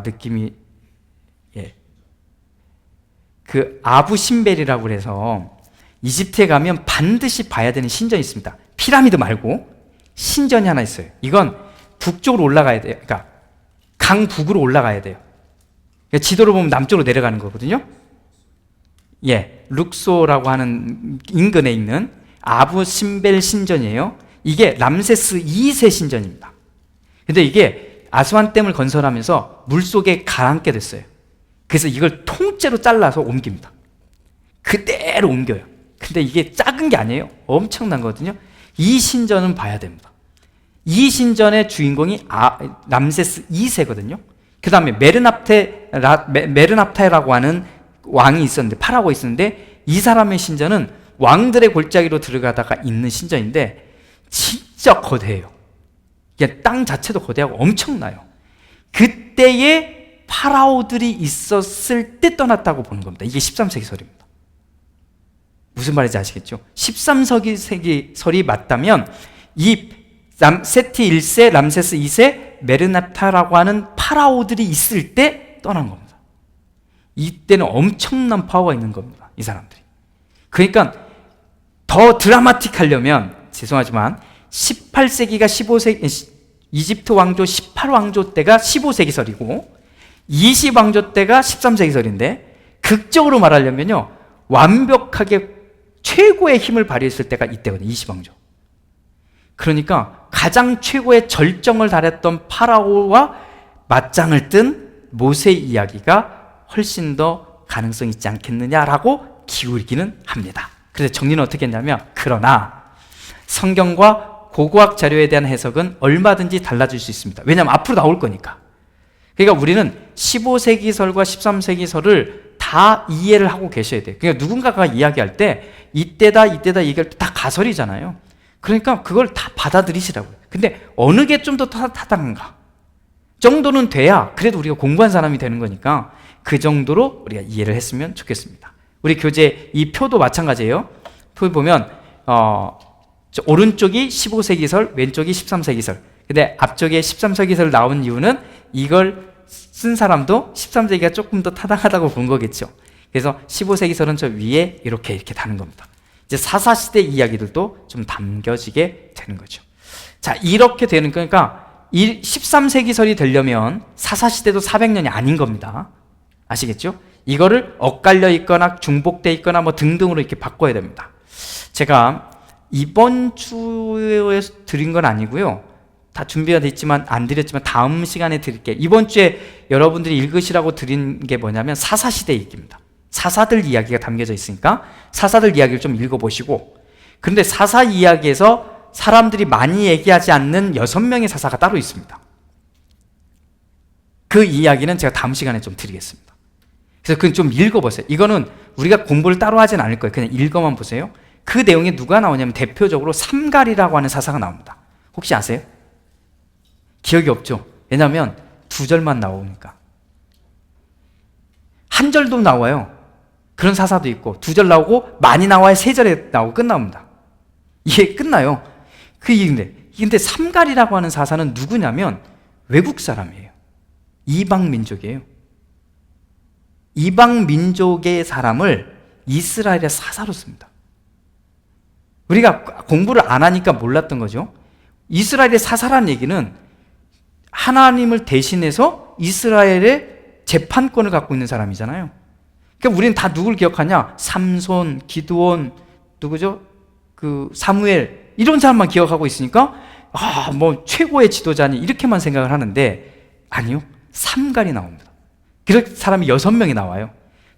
느낌이, 그 아부 신벨이라고 그래서 이집트에 가면 반드시 봐야 되는 신전이 있습니다. 피라미드 말고 신전이 하나 있어요. 이건 북쪽으로 올라가야 돼요. 그러니까 강북으로 올라가야 돼요. 그러니까 지도를 보면 남쪽으로 내려가는 거거든요. 룩소라고 하는 인근에 있는 아부 신벨 신전이에요. 이게 람세스 2세 신전입니다. 근데 이게 아스완댐을 건설하면서 물속에 가라앉게 됐어요. 그래서 이걸 통째로 잘라서 옮깁니다. 그대로 옮겨요. 근데 이게 작은 게 아니에요. 엄청난 거거든요. 이 신전은 봐야 됩니다. 이 신전의 주인공이 람세스 2세거든요. 그 다음에 메르납테라고 하는 왕이 있었는데, 파라오가 있었는데, 이 사람의 신전은 왕들의 골짜기로 들어가다가 있는 신전인데 진짜 거대해요. 땅 자체도 거대하고 엄청나요. 그때의 파라오들이 있었을 때 떠났다고 보는 겁니다. 이게 13세기설입니다. 무슨 말인지 아시겠죠? 13세기설이 맞다면 이 세티 1세, 람세스 2세, 메르납타라고 하는 파라오들이 있을 때 떠난 겁니다. 이때는 엄청난 파워가 있는 겁니다. 이 사람들이. 그러니까 더 드라마틱하려면, 죄송하지만 18세기가 15세기, 이집트 왕조 18왕조 때가 15세기설이고 20왕조 때가 13세기설인데, 극적으로 말하려면요, 완벽하게 최고의 힘을 발휘했을 때가 이때거든요. 20왕조. 그러니까 가장 최고의 절정을 달했던 파라오와 맞짱을 뜬 모세 이야기가 훨씬 더 가능성이 있지 않겠느냐라고 기울기는 합니다. 그래서 정리는 어떻게 했냐면, 그러나 성경과 고고학 자료에 대한 해석은 얼마든지 달라질 수 있습니다. 왜냐하면 앞으로 나올 거니까. 그러니까 우리는 15세기설과 13세기설을 다 이해를 하고 계셔야 돼요. 그러니까 누군가가 이야기할 때 이때다 얘기할 때 다 가설이잖아요. 그러니까 그걸 다 받아들이시라고요. 근데 어느 게 좀 더 타당한가 정도는 돼야 그래도 우리가 공부한 사람이 되는 거니까 그 정도로 우리가 이해를 했으면 좋겠습니다. 우리 교재 이 표도 마찬가지예요. 표 보면 오른쪽이 15세기설, 왼쪽이 13세기설. 근데 앞쪽에 13세기설 나온 이유는 이걸 쓴 사람도 13세기가 조금 더 타당하다고 본 거겠죠. 그래서 15세기설은 저 위에 이렇게 다는 겁니다. 이제 사사시대 이야기들도 좀 담겨지게 되는 거죠. 자, 이렇게 되는 거니까 13세기설이 되려면 사사시대도 400년이 아닌 겁니다. 아시겠죠? 이거를 엇갈려 있거나 중복돼 있거나 뭐 등등으로 이렇게 바꿔야 됩니다. 제가 이번 주에 드린 건 아니고요. 다 준비가 됐지만 안 드렸지만 다음 시간에 드릴게요. 이번 주에 여러분들이 읽으시라고 드린 게 뭐냐면 사사시대 얘기입니다. 사사들 이야기가 담겨져 있으니까 사사들 이야기를 좀 읽어보시고, 그런데 사사 이야기에서 사람들이 많이 얘기하지 않는 6명의 사사가 따로 있습니다. 그 이야기는 제가 다음 시간에 좀 드리겠습니다. 그래서 그건 좀 읽어보세요. 이거는 우리가 공부를 따로 하진 않을 거예요. 그냥 읽어만 보세요. 그 내용에 누가 나오냐면 대표적으로 삼갈이라고 하는 사사가 나옵니다. 혹시 아세요? 기억이 없죠? 왜냐하면 2절만 나오니까. 한 절도 나와요. 그런 사사도 있고 2절 나오고 많이 나와야 3절에 나오고 끝납니다. 이게 끝나요. 그 얘기인데, 근데 삼갈이라고 하는 사사는 누구냐면 외국 사람이에요. 이방 민족이에요. 이방 민족의 사람을 이스라엘의 사사로 씁니다. 우리가 공부를 안 하니까 몰랐던 거죠. 이스라엘의 사사라는 얘기는 하나님을 대신해서 이스라엘의 재판권을 갖고 있는 사람이잖아요. 그러니까 우리는 다 누굴 기억하냐? 삼손, 기드온, 누구죠? 그 사무엘, 이런 사람만 기억하고 있으니까 뭐 최고의 지도자니 이렇게만 생각을 하는데, 아니요, 삼갈이 나옵니다. 그런 사람이 6명이 나와요.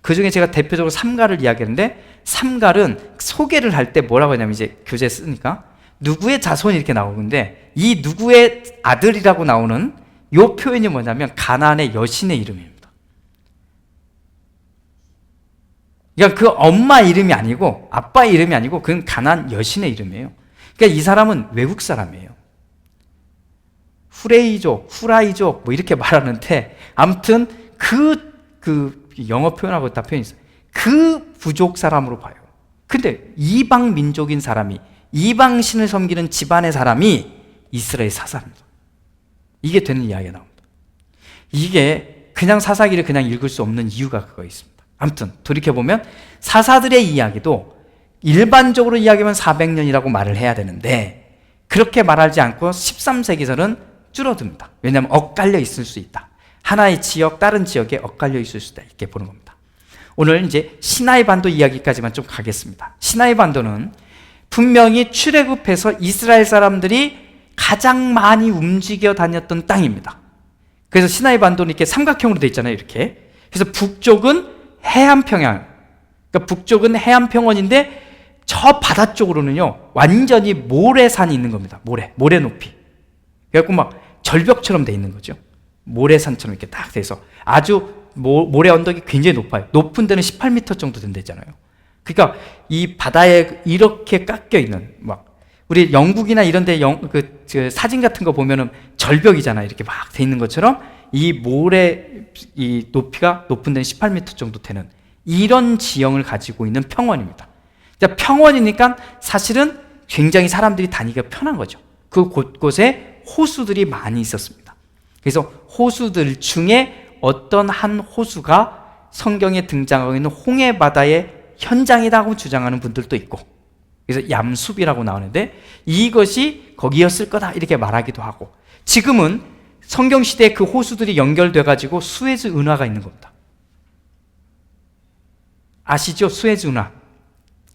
그 중에 제가 대표적으로 삼갈을 이야기하는데, 삼갈은 소개를 할 때 뭐라고 하냐면, 이제 교재에 쓰니까 누구의 자손이 이렇게 나오는데, 이 누구의 아들이라고 나오는 요 표현이 뭐냐면 가나안의 여신의 이름입니다. 그러니까 그 엄마 이름이 아니고 아빠 이름이 아니고 그건 가나안 여신의 이름이에요. 그러니까 이 사람은 외국 사람이에요. 후레이족, 후라이족 뭐 이렇게 말하는데, 아무튼 그 영어 표현하고 다 표현이 있어요. 그 부족 사람으로 봐요. 근데 이방 민족인 사람이, 이방 신을 섬기는 집안의 사람이 이스라엘 사사입니다. 이게 되는 이야기가 나옵니다. 이게 그냥 사사기를 그냥 읽을 수 없는 이유가 그거에 있습니다. 아무튼 돌이켜보면 사사들의 이야기도 일반적으로 이야기하면 400년이라고 말을 해야 되는데, 그렇게 말하지 않고 13세기서는 줄어듭니다. 왜냐하면 엇갈려 있을 수 있다. 하나의 지역, 다른 지역에 엇갈려 있을 수 있다. 이렇게 보는 겁니다. 오늘 이제 시나이 반도 이야기까지만 좀 가겠습니다. 시나이 반도는 분명히 출애굽해서 이스라엘 사람들이 가장 많이 움직여 다녔던 땅입니다. 그래서 시나이 반도는 이렇게 삼각형으로 되어 있잖아요. 이렇게. 그래서 북쪽은 해안평양, 그러니까 북쪽은 해안평원인데 저 바다 쪽으로는요 완전히 모래산이 있는 겁니다. 모래 높이. 그래갖고 막 절벽처럼 돼 있는 거죠. 모래산처럼 이렇게 딱 돼서 아주 모래 언덕이 굉장히 높아요. 높은 데는 18m 정도 된다잖아요. 그러니까 이 바다에 이렇게 깎여 있는, 막 우리 영국이나 이런 데 그 사진 같은 거 보면은 절벽이잖아요. 이렇게 막 돼 있는 것처럼 이 모래 이 높이가 높은 데는 18m 정도 되는 이런 지형을 가지고 있는 평원입니다. 평원이니까 사실은 굉장히 사람들이 다니기가 편한 거죠. 그 곳곳에 호수들이 많이 있었습니다. 그래서 호수들 중에 어떤 한 호수가 성경에 등장하고 있는 홍해 바다의 현장이라고 주장하는 분들도 있고, 그래서 얌숲이라고 나오는데 이것이 거기였을 거다 이렇게 말하기도 하고, 지금은 성경시대에 그 호수들이 연결돼 가지고 수에즈 운하가 있는 겁니다. 아시죠? 수에즈 운하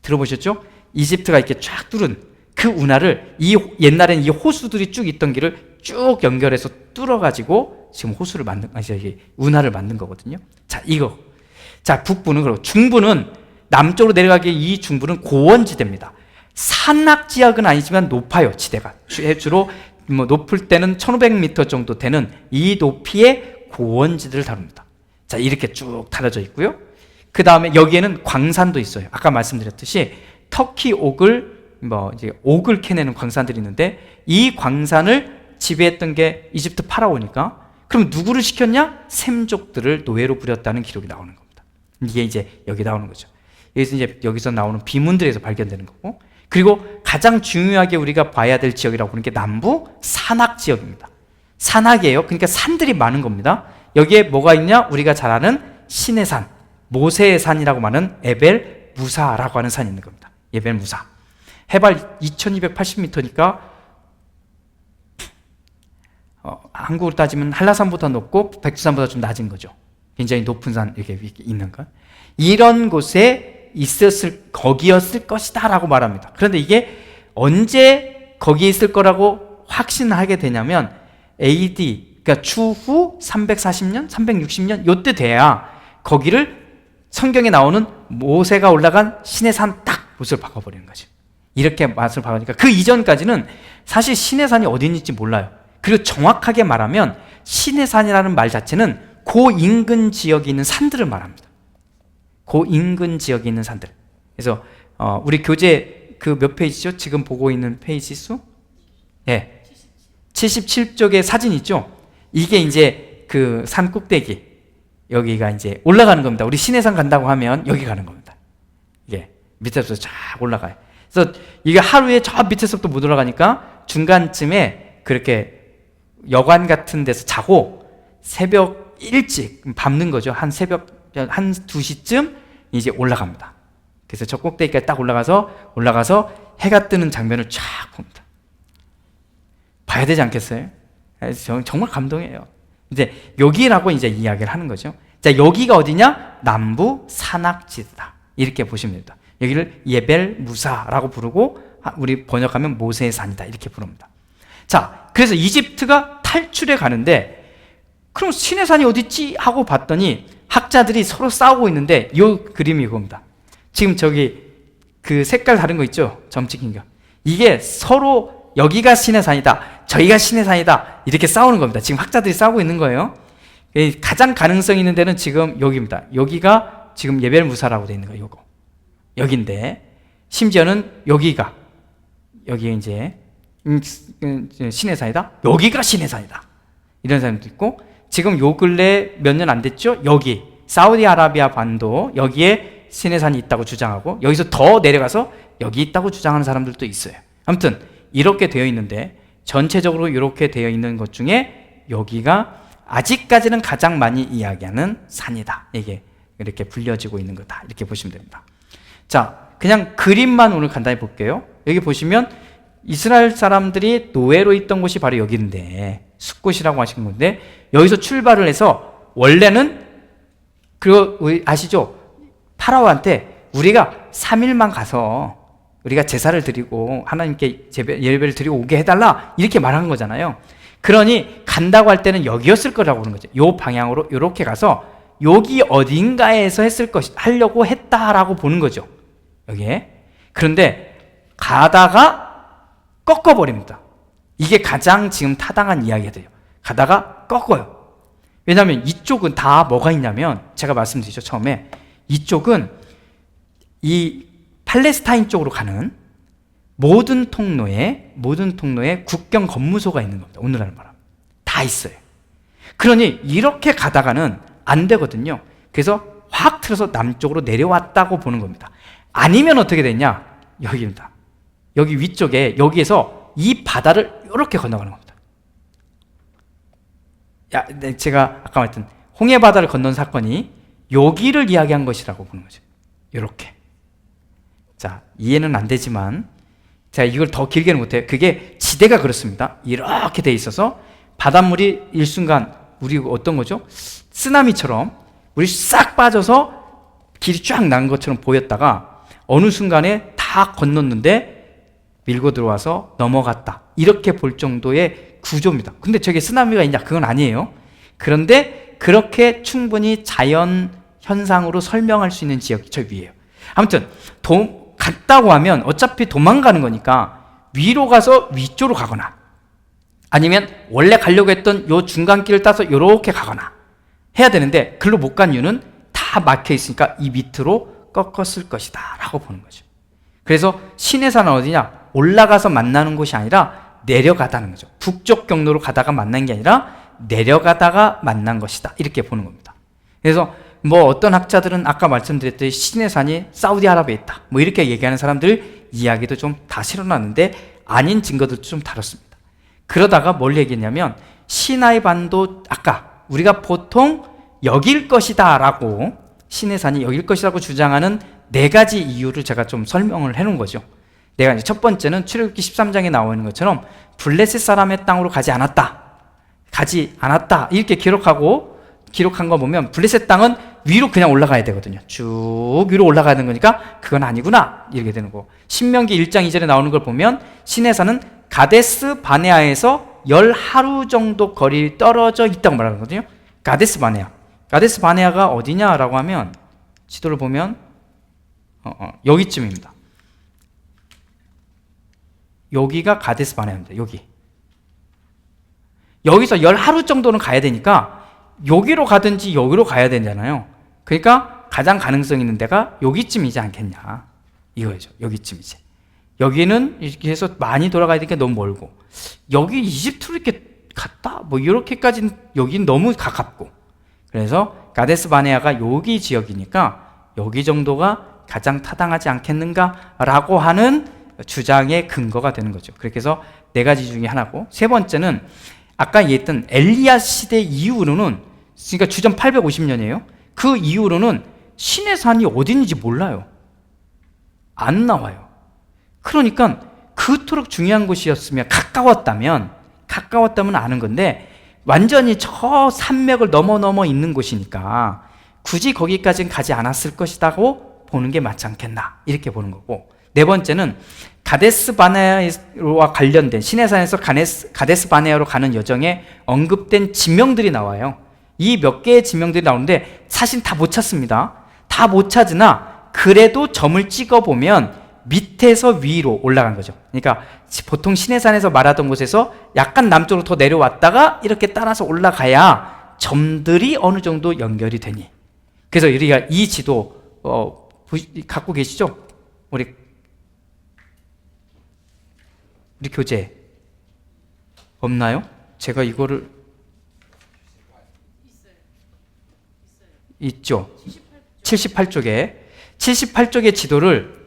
들어보셨죠? 이집트가 이렇게 쫙 뚫은 그 운하를, 옛날엔 이 호수들이 쭉 있던 길을 쭉 연결해서 뚫어가지고 지금 호수를 운하를 만든 거거든요. 자, 북부는, 그리고 중부는, 남쪽으로 내려가기에 이 중부는 고원지대입니다. 산악지역은 아니지만 높아요, 지대가. 주로 뭐 높을 때는 1500m 정도 되는 이 높이의 고원지대를 다룹니다. 자, 이렇게 쭉 다려져 있고요. 그 다음에 여기에는 광산도 있어요. 아까 말씀드렸듯이 터키 이제 옥을 캐내는 광산들이 있는데, 이 광산을 지배했던 게 이집트 파라오니까, 그럼 누구를 시켰냐? 셈족들을 노예로 부렸다는 기록이 나오는 겁니다. 이게 이제 여기 나오는 거죠. 여기서 나오는 비문들에서 발견되는 거고, 그리고 가장 중요하게 우리가 봐야 될 지역이라고 보는 게 남부 산악 지역입니다. 산악이에요. 그러니까 산들이 많은 겁니다. 여기에 뭐가 있냐? 우리가 잘 아는 신의 산, 모세의 산이라고 말하는 에벨 무사라고 하는 산이 있는 겁니다. 에벨 무사. 해발 2280m니까 한국으로 따지면 한라산보다 높고 백두산보다 좀 낮은 거죠. 굉장히 높은 산 이렇게 있는 것. 이런 곳에 거기였을 것이다 라고 말합니다. 그런데 이게 언제 거기에 있을 거라고 확신하게 되냐면 AD, 그러니까 추후 340년, 360년 요때 돼야 거기를 성경에 나오는 모세가 올라간 시내산 딱 못을 바꿔버리는 거죠. 이렇게 맛을 바꾸니까 그 이전까지는 사실 시내산이 어디 있는지 몰라요. 그리고 정확하게 말하면 시내산이라는 말 자체는 그 인근 지역에 있는 산들을 말합니다. 그 인근 지역에 있는 산들. 그래서 우리 교재 그 몇 페이지죠? 지금 보고 있는 페이지 수? 예. 77쪽에 사진 있죠? 이게 이제 그 산 꼭대기. 여기가 이제 올라가는 겁니다. 우리 시내산 간다고 하면 여기 가는 겁니다. 이게 밑에서 쫙 올라가요. 그래서 이게 하루에 저 밑에서부터 못 올라가니까 중간쯤에 그렇게 여관 같은 데서 자고 새벽 일찍 밟는 거죠. 한 새벽 한 2시쯤 이제 올라갑니다. 그래서 저 꼭대기까지 딱 올라가서 해가 뜨는 장면을 쫙 봅니다. 봐야 되지 않겠어요? 정말 감동이에요. 이제 여기라고 이제 이야기를 하는 거죠. 자, 여기가 어디냐? 남부 산악지대다. 이렇게 보시면 됩니다. 여기를 예벨 무사라고 부르고 우리 번역하면 모세의 산이다 이렇게 부릅니다. 자, 그래서 이집트가 탈출해 가는데 그럼 신의 산이 어디 있지? 하고 봤더니 학자들이 서로 싸우고 있는데 이 그림이 이겁니다. 지금 저기 그 색깔 다른 거 있죠? 점 찍힌 거. 이게 서로 여기가 신의 산이다, 저희가 신의 산이다 이렇게 싸우는 겁니다. 지금 학자들이 싸우고 있는 거예요. 가장 가능성 있는 데는 지금 여기입니다. 여기가 지금 예벨 무사라고 되어 있는 거예요. 요거 여기인데 심지어는 여기가 여기에 이제 신의 산이다, 여기가 신의 산이다 이런 사람도 있고, 지금 요 근래 몇 년 안 됐죠? 여기 사우디아라비아 반도 여기에 신의 산이 있다고 주장하고 여기서 더 내려가서 여기 있다고 주장하는 사람들도 있어요. 아무튼 이렇게 되어 있는데 전체적으로 이렇게 되어 있는 것 중에 여기가 아직까지는 가장 많이 이야기하는 산이다. 이게 이렇게 불려지고 있는 거다. 이렇게 보시면 됩니다. 자, 그냥 그림만 오늘 간단히 볼게요. 여기 보시면 이스라엘 사람들이 노예로 있던 곳이 바로 여기인데 숫곳이라고 하시는 건데 여기서 출발을 해서 원래는 아시죠? 파라오한테 우리가 3일만 가서 우리가 제사를 드리고 하나님께 예배를 드리고 오게 해달라 이렇게 말한 거잖아요. 그러니 간다고 할 때는 여기였을 거라고 그러는 거죠. 요 방향으로 이렇게 가서 여기 어딘가에서 하려고 했다라고 보는 거죠. 여기에. 그런데 가다가 꺾어버립니다. 이게 가장 지금 타당한 이야기가 돼요. 가다가 꺾어요. 왜냐하면 이쪽은 다 뭐가 있냐면 제가 말씀드렸죠. 처음에 이쪽은 이 팔레스타인 쪽으로 가는 모든 통로에 국경 검무소가 있는 겁니다. 오늘날 말하면 다 있어요. 그러니 이렇게 가다가는 안 되거든요. 그래서 확 틀어서 남쪽으로 내려왔다고 보는 겁니다. 아니면 어떻게 됐냐? 여기입니다. 여기 위쪽에 여기에서 이 바다를 이렇게 건너가는 겁니다. 제가 아까 말했던 홍해 바다를 건넌 사건이 여기를 이야기한 것이라고 보는 거죠. 이렇게. 자, 이해는 안 되지만 제가 이걸 더 길게는 못해요. 그게 지대가 그렇습니다. 이렇게 돼 있어서 바닷물이 일순간 우리 어떤 거죠? 쓰나미처럼 우리 싹 빠져서 길이 쫙 난 것처럼 보였다가 어느 순간에 다 건넜는데 밀고 들어와서 넘어갔다. 이렇게 볼 정도의 구조입니다. 근데 저게 쓰나미가 있냐? 그건 아니에요. 그런데 그렇게 충분히 자연 현상으로 설명할 수 있는 지역이 저 위에요. 아무튼 갔다고 하면 어차피 도망가는 거니까 위로 가서 위쪽으로 가거나 아니면 원래 가려고 했던 요 중간길을 따서 이렇게 가거나 해야 되는데 글로 못 간 이유는 다 막혀 있으니까 이 밑으로 꺾었을 것이다 라고 보는 거죠. 그래서 신의 산은 어디냐? 올라가서 만나는 곳이 아니라 내려가다는 거죠. 북쪽 경로로 가다가 만난 게 아니라 내려가다가 만난 것이다 이렇게 보는 겁니다. 그래서 뭐 어떤 학자들은 아까 말씀드렸듯이 신의 산이 사우디아라비아에 있다 뭐 이렇게 얘기하는 사람들 이야기도 좀 다 실어놨는데 아닌 증거들도 좀 다뤘습니다. 그러다가 뭘 얘기했냐면 시나이 반도 아까 우리가 보통 여길 것이다 라고 신의 산이 여길 것이라고 주장하는 4가지 이유를 제가 좀 설명을 해놓은 거죠. 내가 이제 첫 번째는 출애굽기 13장에 나와 있는 것처럼 블레셋 사람의 땅으로 가지 않았다 이렇게 기록한 거 보면 블레셋 땅은 위로 그냥 올라가야 되거든요. 쭉 위로 올라가야 되는 거니까 그건 아니구나 이렇게 되는 거고, 신명기 1장 2절에 나오는 걸 보면 신의 산은 가데스 바네아에서 10하루 정도 거리 떨어져 있다고 말하는 거거든요. 가데스 바네아가 어디냐라고 하면 지도를 보면 여기쯤입니다. 여기가 가데스 바네아입니다. 여기서 10하루 정도는 가야 되니까 여기로 가든지 여기로 가야 되잖아요. 그러니까 가장 가능성 있는 데가 여기쯤이지 않겠냐 이거죠. 여기쯤이지. 여기는 이렇게 해서 많이 돌아가야 되니까 너무 멀고, 여기 이집트로 이렇게 갔다 뭐 이렇게까지는 여기는 너무 가깝고, 그래서 가데스 바네아가 여기 지역이니까 여기 정도가 가장 타당하지 않겠는가라고 하는 주장의 근거가 되는 거죠. 그렇게 해서 4가지 중에 하나고, 세 번째는 아까 얘기했던 엘리야 시대 이후로는, 그러니까 주전 850년이에요. 그 이후로는 신의 산이 어딘지 몰라요. 안 나와요. 그러니까 그토록 중요한 곳이었으면, 가까웠다면 가까웠다면 아는 건데 완전히 저 산맥을 넘어 있는 곳이니까 굳이 거기까지는 가지 않았을 것이라고 보는 게 맞지 않겠나 이렇게 보는 거고, 네 번째는 가데스 바네아와 관련된 시내산에서 가데스 바네아로 가는 여정에 언급된 지명들이 나와요. 이 몇 개의 지명들이 나오는데 사실 다 못 찾습니다. 다 못 찾으나 그래도 점을 찍어보면 밑에서 위로 올라간 거죠. 그러니까 보통 시내산에서 말하던 곳에서 약간 남쪽으로 더 내려왔다가 이렇게 따라서 올라가야 점들이 어느 정도 연결이 되니. 그래서 우리가 이 지도 갖고 계시죠? 우리 교재 없나요? 제가 이거를 있죠. 78쪽의 지도를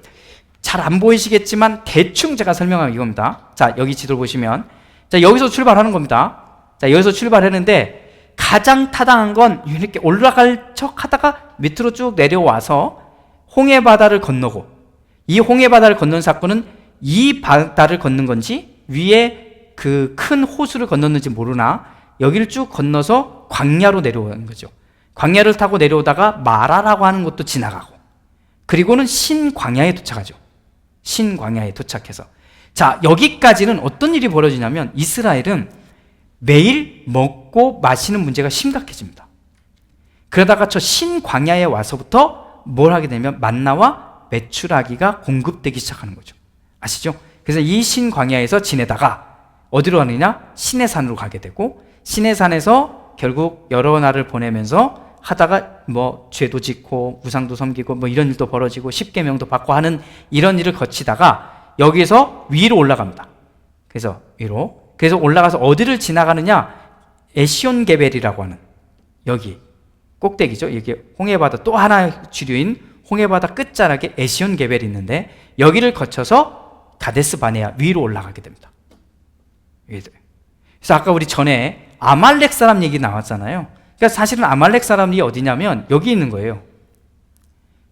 잘 안 보이시겠지만 대충 제가 설명한 이겁니다. 자, 여기 지도를 보시면, 자, 여기서 출발하는 겁니다. 자, 여기서 출발했는데 가장 타당한 건 이렇게 올라갈 척 하다가 밑으로 쭉 내려와서 홍해 바다를 건너고, 이 홍해 바다를 건넌 사건은 이 바다를 건넌 건지 위에 그 큰 호수를 건넜는지 모르나 여기를 쭉 건너서 광야로 내려오는 거죠. 광야를 타고 내려오다가 마라라고 하는 곳도 지나가고, 그리고는 신광야에 도착하죠. 신광야에 도착해서, 자, 여기까지는 어떤 일이 벌어지냐면 이스라엘은 매일 먹고 마시는 문제가 심각해집니다. 그러다가 저 신광야에 와서부터 뭘 하게 되면 만나와 메추라기가 공급되기 시작하는 거죠. 아시죠? 그래서 이 신광야에서 지내다가 어디로 가느냐? 시내산으로 가게 되고, 시내산에서 결국 여러 날을 보내면서 하다가 뭐 죄도 짓고 우상도 섬기고 뭐 이런 일도 벌어지고 십계명도 받고 하는 이런 일을 거치다가 여기서 위로 올라갑니다. 그래서 위로, 그래서 올라가서 어디를 지나가느냐? 에시온 게벨이라고 하는 여기 꼭대기죠. 이게 홍해바다 또 하나의 주류인 홍해바다 끝자락에 에시온 게벨이 있는데 여기를 거쳐서 가데스 바네아 위로 올라가게 됩니다. 그래서 아까 우리 전에 아말렉 사람 얘기 나왔잖아요. 그러니까 사실은 아말렉 사람이 어디냐면 여기 있는 거예요.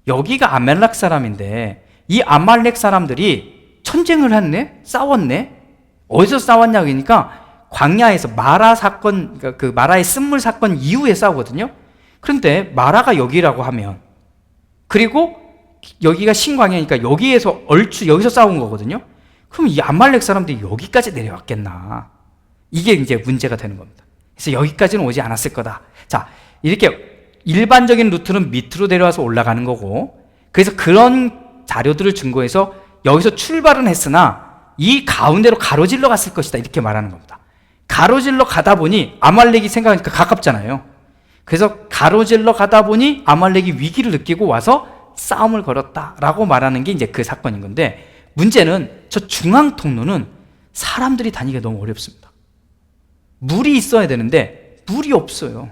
여기가 아말렉 사람인데 이 아말렉 사람들이 전쟁을 했네? 싸웠네? 어디서 싸웠냐 그러니까 광야에서 마라 사건, 그 마라의 쓴물 사건 이후에 싸우거든요. 그런데 마라가 여기라고 하면, 그리고 여기가 신광야니까 여기에서 여기서 싸운 거거든요. 그럼 이 아말렉 사람들이 여기까지 내려왔겠나? 이게 이제 문제가 되는 겁니다. 그래서 여기까지는 오지 않았을 거다. 자, 이렇게 일반적인 루트는 밑으로 내려와서 올라가는 거고, 그래서 그런 자료들을 증거해서 여기서 출발은 했으나 이 가운데로 가로질러 갔을 것이다 이렇게 말하는 겁니다. 가로질러 가다 보니 아말렉이 생각하니까 가깝잖아요. 그래서 가로질러 가다 보니 아말렉이 위기를 느끼고 와서 싸움을 걸었다라고 말하는 게 이제 그 사건인 건데, 문제는 저 중앙 통로는 사람들이 다니기가 너무 어렵습니다. 물이 있어야 되는데 물이 없어요.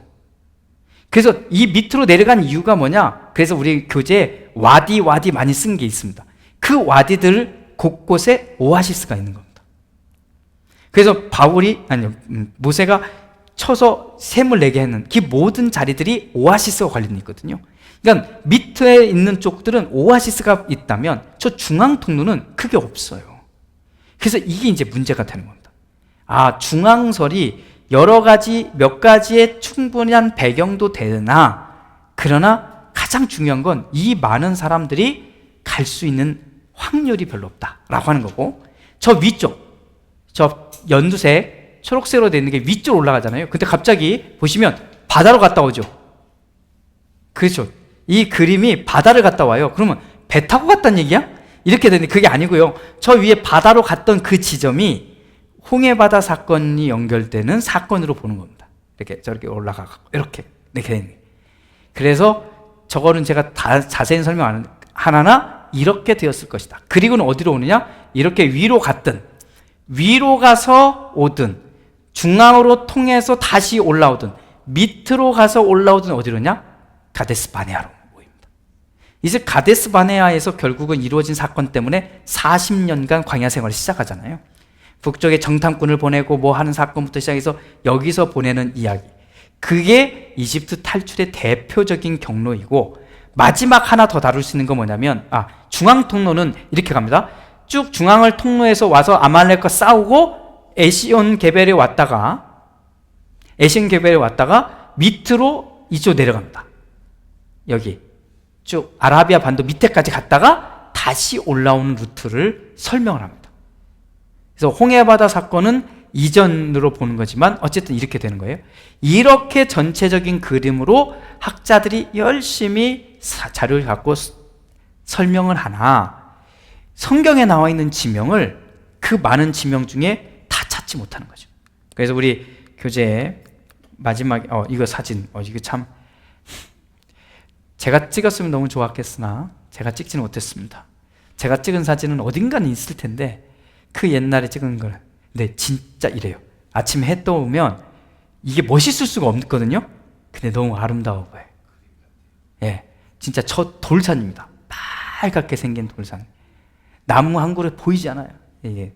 그래서 이 밑으로 내려간 이유가 뭐냐? 그래서 우리 교재에 와디 많이 쓴 게 있습니다. 그 와디들 곳곳에 오아시스가 있는 겁니다. 그래서 모세가 쳐서 샘을 내게 했는 그 모든 자리들이 오아시스와 관련이 있거든요. 그러니까 밑에 있는 쪽들은 오아시스가 있다면 저 중앙 통로는 크게 없어요. 그래서 이게 이제 문제가 되는 겁니다. 중앙설이 여러 가지, 몇 가지의 충분한 배경도 되나, 그러나 가장 중요한 건 이 많은 사람들이 갈 수 있는 확률이 별로 없다라고 하는 거고, 저 위쪽, 저 연두색, 초록색으로 되어 있는 게 위쪽으로 올라가잖아요. 근데 갑자기 보시면 바다로 갔다 오죠. 그렇죠. 이 그림이 바다를 갔다 와요. 그러면 배 타고 갔다는 얘기야? 이렇게 되는데 그게 아니고요. 저 위에 바다로 갔던 그 지점이 홍해바다 사건이 연결되는 사건으로 보는 겁니다. 이렇게 저렇게 올라가고 이렇게 되는 거예요. 그래서 저거는 제가 다 자세히 설명 안 하나 이렇게 되었을 것이다. 그리고는 어디로 오느냐? 이렇게 위로 갔든 위로 가서 오든 중앙으로 통해서 다시 올라오든 밑으로 가서 올라오든 어디로냐? 가데스 바네아로 모입니다. 이제 가데스 바네아에서 결국은 이루어진 사건 때문에 40년간 광야 생활을 시작하잖아요. 북쪽에 정탐꾼을 보내고 뭐 하는 사건부터 시작해서 여기서 보내는 이야기, 그게 이집트 탈출의 대표적인 경로이고, 마지막 하나 더 다룰 수 있는 건 뭐냐면 중앙 통로는 이렇게 갑니다. 쭉 중앙을 통로해서 와서 아말렉과 싸우고 에시온 게벨에 왔다가 밑으로 이쪽 내려갑니다. 여기 쭉 아라비아 반도 밑에까지 갔다가 다시 올라오는 루트를 설명을 합니다. 그래서 홍해바다 사건은 이전으로 보는 거지만 어쨌든 이렇게 되는 거예요. 이렇게 전체적인 그림으로 학자들이 열심히 자료를 갖고 설명을 하나 성경에 나와 있는 지명을 그 많은 지명 중에 다 찾지 못하는 거죠. 그래서 우리 교재 마지막에 이거 사진 이거 참 제가 찍었으면 너무 좋았겠으나 제가 찍지는 못했습니다. 제가 찍은 사진은 어딘가는 있을 텐데 그 옛날에 찍은 걸 근데 진짜 이래요. 아침에 해 떠오면 이게 멋있을 수가 없거든요. 근데 너무 아름다워 보여요. 예, 진짜 저 돌산입니다. 빨갛게 생긴 돌산. 나무 한 그루 보이지 않아요. 이게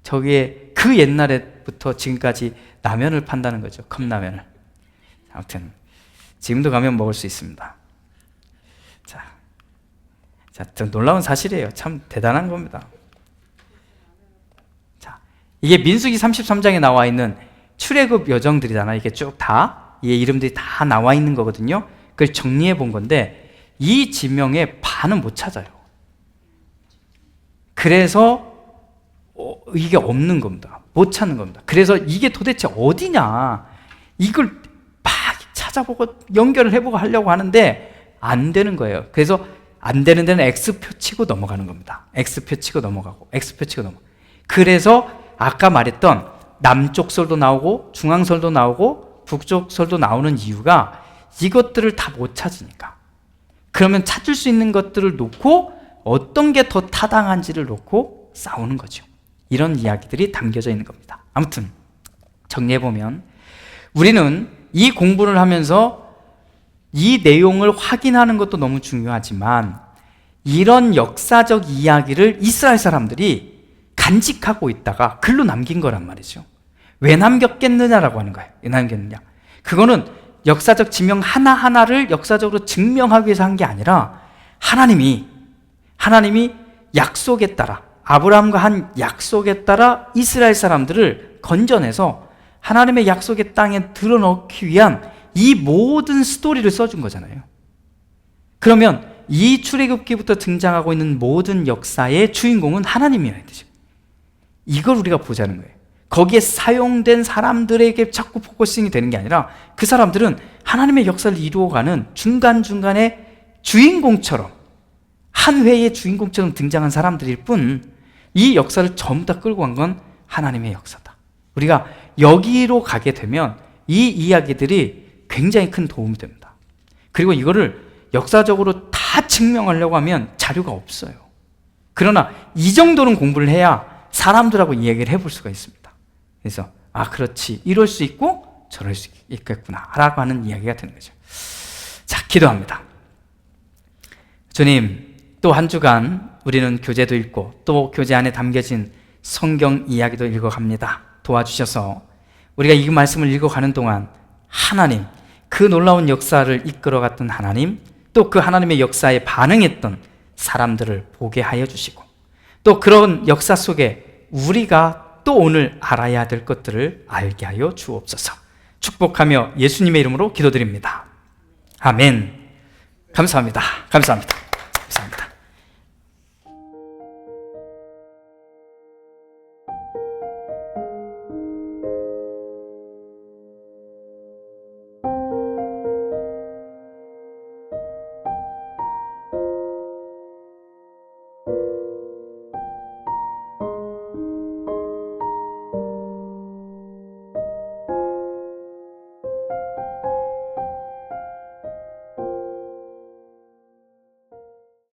저기에 그 옛날에부터 지금까지 라면을 판다는 거죠. 컵라면을. 아무튼 지금도 가면 먹을 수 있습니다. 자, 좀 놀라운 사실이에요. 참 대단한 겁니다. 자, 이게 민수기 33장에 나와 있는 출애굽 여정들이잖아. 이게 쭉 다, 이 이름들이 다 나와 있는 거거든요. 그걸 정리해 본 건데 이 지명의 반은 못 찾아요. 그래서 이게 없는 겁니다. 못 찾는 겁니다. 그래서 이게 도대체 어디냐 이걸 막 찾아보고 연결을 해보고 하려고 하는데 안 되는 거예요. 그래서 안 되는 데는 X표 치고 넘어가는 겁니다. X표 치고 넘어가고 X표 치고 넘어가고. 그래서 아까 말했던 남쪽 설도 나오고 중앙설도 나오고 북쪽 설도 나오는 이유가 이것들을 다 못 찾으니까. 그러면 찾을 수 있는 것들을 놓고 어떤 게 더 타당한지를 놓고 싸우는 거죠. 이런 이야기들이 담겨져 있는 겁니다. 아무튼 정리해보면 우리는 이 공부를 하면서 이 내용을 확인하는 것도 너무 중요하지만 이런 역사적 이야기를 이스라엘 사람들이 간직하고 있다가 글로 남긴 거란 말이죠. 왜 남겼겠느냐라고 하는 거예요. 왜 남겼느냐? 그거는 역사적 지명 하나하나를 역사적으로 증명하기 위해서 한 게 아니라 하나님이 약속에 따라 아브라함과 한 약속에 따라 이스라엘 사람들을 건져내서 하나님의 약속의 땅에 들어넣기 위한 이 모든 스토리를 써준 거잖아요. 그러면 이 출애굽기부터 등장하고 있는 모든 역사의 주인공은 하나님이어야 되죠. 이걸 우리가 보자는 거예요. 거기에 사용된 사람들에게 자꾸 포커싱이 되는 게 아니라 그 사람들은 하나님의 역사를 이루어가는 중간중간에 주인공처럼 한 회의 주인공처럼 등장한 사람들일 뿐 이 역사를 전부 다 끌고 간 건 하나님의 역사다. 우리가 여기로 가게 되면 이 이야기들이 굉장히 큰 도움이 됩니다. 그리고 이거를 역사적으로 다 증명하려고 하면 자료가 없어요. 그러나 이 정도는 공부를 해야 사람들하고 이야기를 해볼 수가 있습니다. 그래서 그렇지, 이럴 수 있고 저럴 수 있겠구나 라고 하는 이야기가 되는 거죠. 자, 기도합니다. 주님, 또 한 주간 우리는 교재도 읽고 또 교재 안에 담겨진 성경 이야기도 읽어갑니다. 도와주셔서 우리가 이 말씀을 읽어가는 동안 하나님, 그 놀라운 역사를 이끌어갔던 하나님, 또 그 하나님의 역사에 반응했던 사람들을 보게 하여 주시고 또 그런 역사 속에 우리가 또 오늘 알아야 될 것들을 알게 하여 주옵소서. 축복하며 예수님의 이름으로 기도드립니다. 아멘. 감사합니다. 감사합니다.